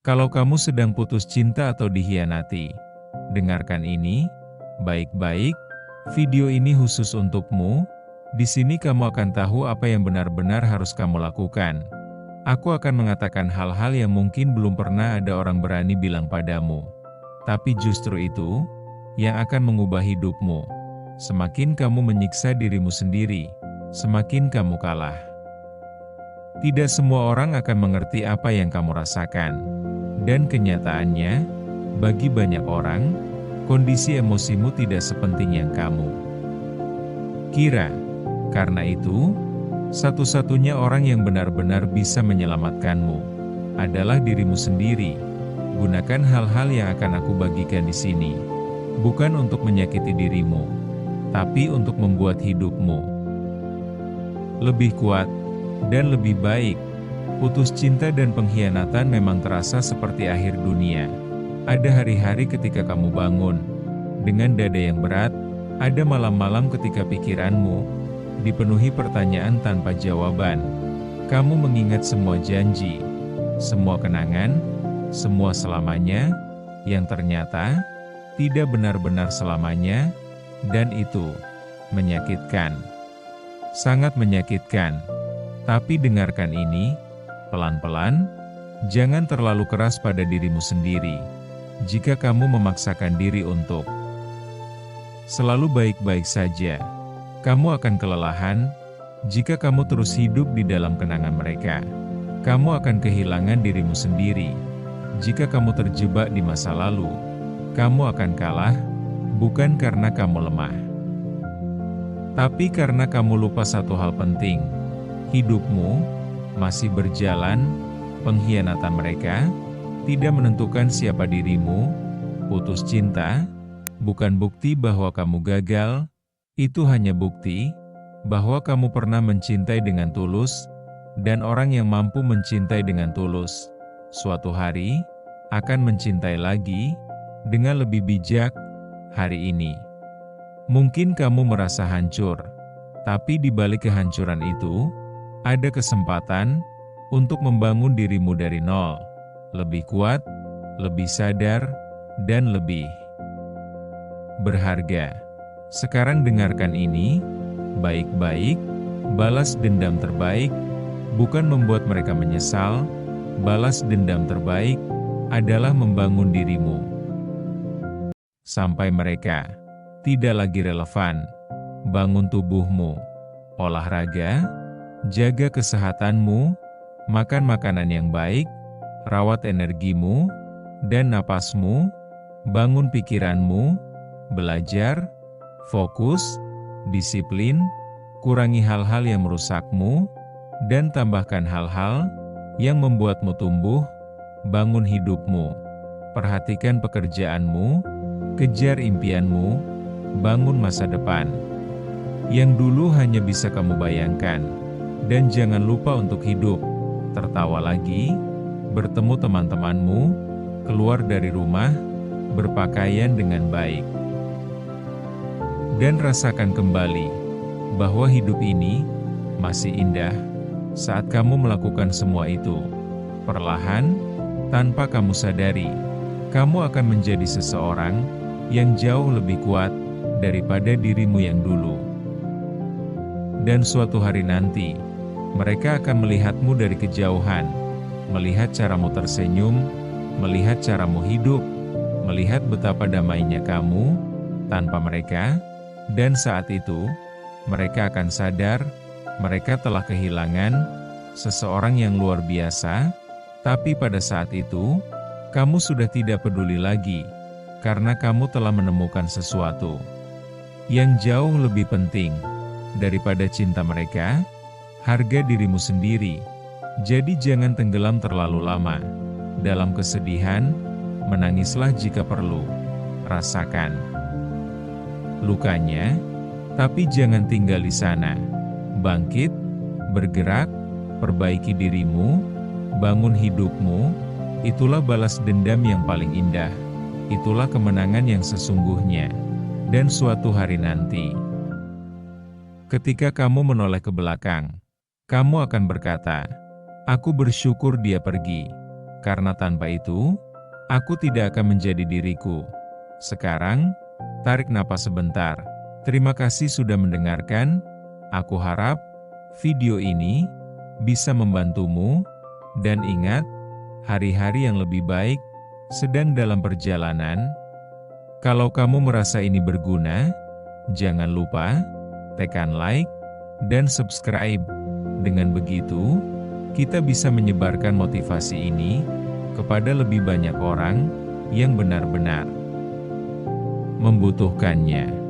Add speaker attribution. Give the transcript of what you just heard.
Speaker 1: Kalau kamu sedang putus cinta atau dikhianati, dengarkan ini baik-baik. Video ini khusus untukmu. Di sini kamu akan tahu apa yang benar-benar harus kamu lakukan. Aku akan mengatakan hal-hal yang mungkin belum pernah ada orang berani bilang padamu. Tapi justru itu yang akan mengubah hidupmu. Semakin kamu menyiksa dirimu sendiri, semakin kamu kalah. Tidak semua orang akan mengerti apa yang kamu rasakan. Dan kenyataannya, bagi banyak orang, kondisi emosimu tidak sepenting yang kamu kira. Karena itu, satu-satunya orang yang benar-benar bisa menyelamatkanmu adalah dirimu sendiri. Gunakan hal-hal yang akan aku bagikan di sini, bukan untuk menyakiti dirimu, tapi untuk membuat hidupmu lebih kuat dan lebih baik. Putus cinta dan pengkhianatan memang terasa seperti akhir dunia. Ada hari-hari ketika kamu bangun dengan dada yang berat, ada malam-malam ketika pikiranmu dipenuhi pertanyaan tanpa jawaban. Kamu mengingat semua janji, semua kenangan, semua selamanya, yang ternyata tidak benar-benar selamanya, dan itu menyakitkan. Sangat menyakitkan. Tapi dengarkan ini pelan-pelan, jangan terlalu keras pada dirimu sendiri. Jika kamu memaksakan diri untuk selalu baik-baik saja, kamu akan kelelahan. Jika kamu terus hidup di dalam kenangan mereka, kamu akan kehilangan dirimu sendiri. Jika kamu terjebak di masa lalu, kamu akan kalah, bukan karena kamu lemah, tapi karena kamu lupa satu hal penting. Hidupmu masih berjalan. Pengkhianatan mereka tidak menentukan siapa dirimu. Putus cinta bukan bukti bahwa kamu gagal, itu hanya bukti bahwa kamu pernah mencintai dengan tulus, dan orang yang mampu mencintai dengan tulus suatu hari akan mencintai lagi dengan lebih bijak. Hari ini mungkin kamu merasa hancur, tapi di balik kehancuran itu ada kesempatan untuk membangun dirimu dari nol, lebih kuat, lebih sadar, dan lebih berharga. Sekarang dengarkan ini baik-baik. Balas dendam terbaik bukan membuat mereka menyesal. Balas dendam terbaik adalah membangun dirimu sampai mereka tidak lagi relevan. Bangun tubuhmu, olahraga, jaga kesehatanmu, makan makanan yang baik, rawat energimu dan napasmu, bangun pikiranmu, belajar, fokus, disiplin, kurangi hal-hal yang merusakmu, dan tambahkan hal-hal yang membuatmu tumbuh. Bangun hidupmu, perhatikan pekerjaanmu, kejar impianmu, bangun masa depan yang dulu hanya bisa kamu bayangkan. Dan jangan lupa untuk hidup, tertawa lagi, bertemu teman-temanmu, keluar dari rumah, berpakaian dengan baik, dan rasakan kembali bahwa hidup ini masih indah saat kamu melakukan semua itu. Perlahan, tanpa kamu sadari, kamu akan menjadi seseorang yang jauh lebih kuat daripada dirimu yang dulu. Dan suatu hari nanti, mereka akan melihatmu dari kejauhan, melihat caramu tersenyum, melihat caramu hidup, melihat betapa damainya kamu tanpa mereka, dan saat itu, mereka akan sadar, mereka telah kehilangan seseorang yang luar biasa. Tapi pada saat itu, kamu sudah tidak peduli lagi, karena kamu telah menemukan sesuatu yang jauh lebih penting daripada cinta mereka. Harga dirimu sendiri. Jadi jangan tenggelam terlalu lama dalam kesedihan. Menangislah jika perlu, rasakan lukanya, tapi jangan tinggal di sana. Bangkit, bergerak, perbaiki dirimu, bangun hidupmu. Itulah balas dendam yang paling indah. Itulah kemenangan yang sesungguhnya. Dan suatu hari nanti, ketika kamu menoleh ke belakang, kamu akan berkata, "Aku bersyukur dia pergi, karena tanpa itu, aku tidak akan menjadi diriku. Sekarang, tarik napas sebentar. Terima kasih sudah mendengarkan. Aku harap video ini bisa membantumu, dan ingat, hari-hari yang lebih baik sedang dalam perjalanan. Kalau kamu merasa ini berguna, jangan lupa tekan like dan subscribe. Dengan begitu, kita bisa menyebarkan motivasi ini kepada lebih banyak orang yang benar-benar membutuhkannya.